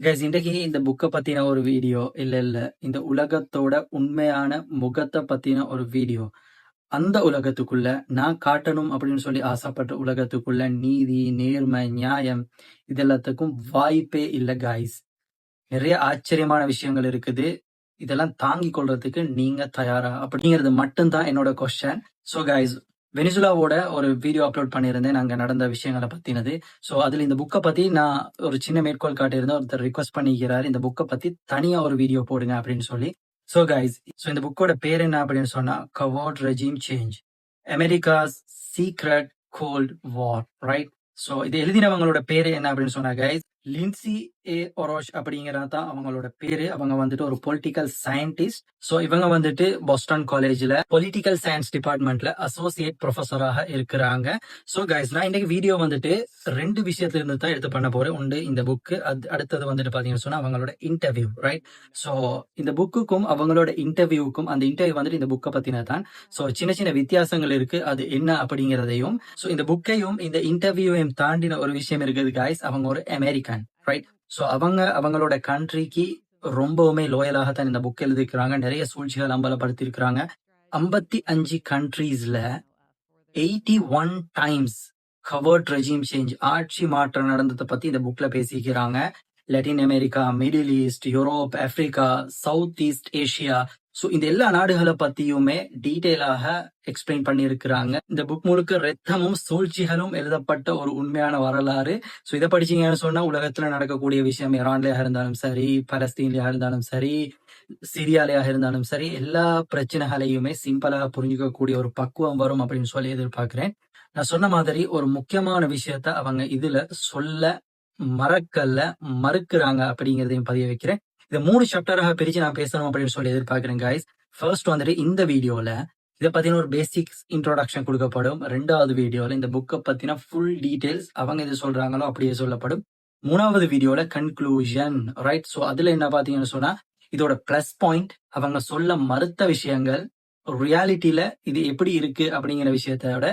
Guys இன்றைக்கு இந்த புக்க பத்தின ஒரு வீடியோ இல்ல இந்த உலகத்தோட உண்மையான முகத்தை பத்தின ஒரு வீடியோ. அந்த உலகத்துக்குள்ள நான் காட்டணும் அப்படின்னு சொல்லி ஆசைப்பட்ட உலகத்துக்குள்ள நீதி, நேர்மை, நியாயம் இது எல்லாத்துக்கும் வாய்ப்பே இல்ல கைஸ். நிறைய ஆச்சரியமான விஷயங்கள் இருக்குது. இதெல்லாம் தாங்கிக் கொள்றதுக்கு நீங்க தயாரா அப்படிங்கிறது மட்டும்தான் என்னோட கொஸ்டின். ஸோ கைஸ், வெனிசுலாவோட ஒரு வீடியோ அப்லோட் பண்ணியிருந்தேன் அங்க நடந்த விஷயங்களை பத்தினது. ஸோ அதுல இந்த புக்கை பத்தி நான் ஒரு சின்ன மேற்கோள் காட்டியிருந்தேன். ஒருத்தர் ரிக்வஸ்ட் பண்ணிக்கிறாரு இந்த புக்கை பத்தி தனியா ஒரு வீடியோ போடுங்க அப்படின்னு சொல்லி. ஸோ கைஸ், ஸோ இந்த புக்கோட பேர் என்ன அப்படின்னு சொன்னா covert regime change, America's secret cold war, right? So இது எழுதினவங்களோட பேரு என்ன அப்படின்னு சொன்னா கைஸ், லின்சி ஏ ஒரோஷ் அப்படிங்கிறது தான் அவங்களோட பேரு. அவங்க வந்துட்டு ஒரு பொலிட்டிக்கல் சயின்டிஸ்ட். ஸோ இவங்க வந்துட்டு பாஸ்டன் காலேஜ்ல பொலிட்டிக்கல் சயின்ஸ் டிபார்ட்மெண்ட்ல அசோசியேட் ப்ரொஃபஸராக இருக்கிறாங்க. ஸோ கைஸ், நான் இன்னைக்கு வீடியோ வந்துட்டு 2 விஷயத்துல இருந்து தான் எடுத்து பண்ண போறேன். ஒன்று இந்த புக்கு, அடுத்தது வந்துட்டு பாத்தீங்கன்னு சொன்னா அவங்களோட இன்டர்வியூ, ரைட்? ஸோ இந்த புக்குக்கும் அவங்களோட இன்டர்வியூக்கும், அந்த இன்டர்வியூ வந்துட்டு இந்த புக்கை பத்தின தான். ஸோ சின்ன சின்ன வித்தியாசங்கள் இருக்கு, அது என்ன அப்படிங்கிறதையும், ஸோ இந்த புக்கையும் இந்த இன்டர்வியூவையும் தாண்டின ஒரு விஷயம் இருக்குது கைஸ். அவங்க ஒரு அமெரிக்கன், ரைட்? ஸோ அவங்களோட கண்ட்ரிக்கு ரொம்பவுமே லோயலாகத்தான் இந்த புக் எழுதிக்கிறாங்க. நிறைய சூழ்ச்சிகள் அம்பலப்படுத்தி இருக்கிறாங்க. 55 கண்ட்ரீஸ்ல 81 டைம்ஸ் கவர்ட் ரெஜிம் சேஞ்ச், ஆட்சி மாற்றம் நடந்ததை பத்தி இந்த புக்ல பேசிக்கிறாங்க. Latin America, Middle East, Europe, Africa, South East Asia, so இந்த எல்லா நாடுகளை பத்தியுமே டீட்டெயிலாக எக்ஸ்பிளைன் பண்ணி இருக்கிறாங்க. இந்த புக் முழுக்க ரத்தமும் சூழ்ச்சிகளும் எழுதப்பட்ட ஒரு உண்மையான வரலாறு. ஸோ இதை படிச்சீங்கன்னு சொன்னா உலகத்துல நடக்கக்கூடிய விஷயம், ஈரான்லயா இருந்தாலும் சரி, பலஸ்தீன்லயா இருந்தாலும் சரி, சிரியாலயாக இருந்தாலும் சரி, எல்லா பிரச்சனைகளையுமே சிம்பிளாக புரிஞ்சுக்கக்கூடிய ஒரு பக்குவம் வரும் அப்படின்னு சொல்லி எதிர்பார்க்கிறேன். நான் சொன்ன மாதிரி ஒரு முக்கியமான விஷயத்த அவங்க இதுல சொல்ல மறுக்கிறாங்க அப்படிங்கிறதையும் பதிய வைக்கிறேன். இதை 3 சாப்டராக பிரிச்சு நான் பேசணும் அப்படின்னு சொல்லி எதிர்பார்க்கிறேன் கைஸ். ஃபர்ஸ்ட் வந்துட்டு இந்த வீடியோல இதை பத்தின ஒரு பேசிக்ஸ் இன்ட்ரோடக்ஷன் கொடுக்கப்படும். 2வது வீடியோல இந்த புக்கை பத்தின ஃபுல் டீடைல்ஸ் அவங்க எது சொல்றாங்களோ அப்படியே சொல்லப்படும். 3வது வீடியோல கன்க்ளூஷன், ரைட்? ஸோ அதுல என்ன பாத்தீங்கன்னு சொன்னா இதோட பிளஸ் பாயிண்ட், அவங்க சொல்ல மறுத்த விஷயங்கள், ரியாலிட்டியில இது எப்படி இருக்கு அப்படிங்கிற விஷயத்தோட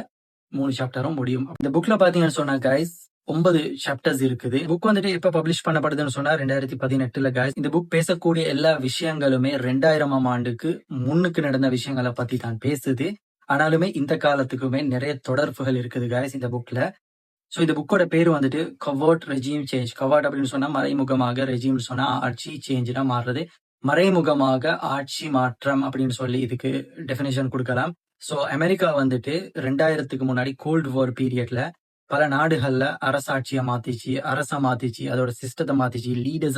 3 சாப்டரும் முடியும். இந்த புக்ல பாத்தீங்கன்னு சொன்னா கைஸ் 9 சாப்டர்ஸ் இருக்குது. புக் வந்துட்டு எப்ப பப்ளிஷ் பண்ணப்படுதுன்னு சொன்னா 2018ல கைஸ். இந்த புக் பேசக்கூடிய எல்லா விஷயங்களுமே 2000ஆம் ஆண்டுக்கு முன்னுக்கு நடந்த விஷயங்களை பத்தி தான் பேசுது. ஆனாலுமே இந்த காலத்துக்குமே நிறைய தொடர்புகள் இருக்குது கைஸ் இந்த புக்ல. ஸோ இந்த புக்கோட பேர் வந்துட்டு கவர்ட் ரெஜிம் சேஞ்ச். கவர்ட் அப்படின்னு சொன்னா மறைமுகமாக, ரெஜிம் சொன்னா ஆட்சி, சேஞ்ச்னா மாறுறது, மறைமுகமாக ஆட்சி மாற்றம் அப்படின்னு சொல்லி இதுக்கு டெஃபினேஷன் கொடுக்கலாம். ஸோ அமெரிக்கா வந்துட்டு 2000க்கு முன்னாடி கோல்டு வார் பீரியட்ல பல நாடுகள்ல அரச மாத்திச்சு, அதோட சிஸ்டத்தை மாத்திச்சு, லீடர்ஸ்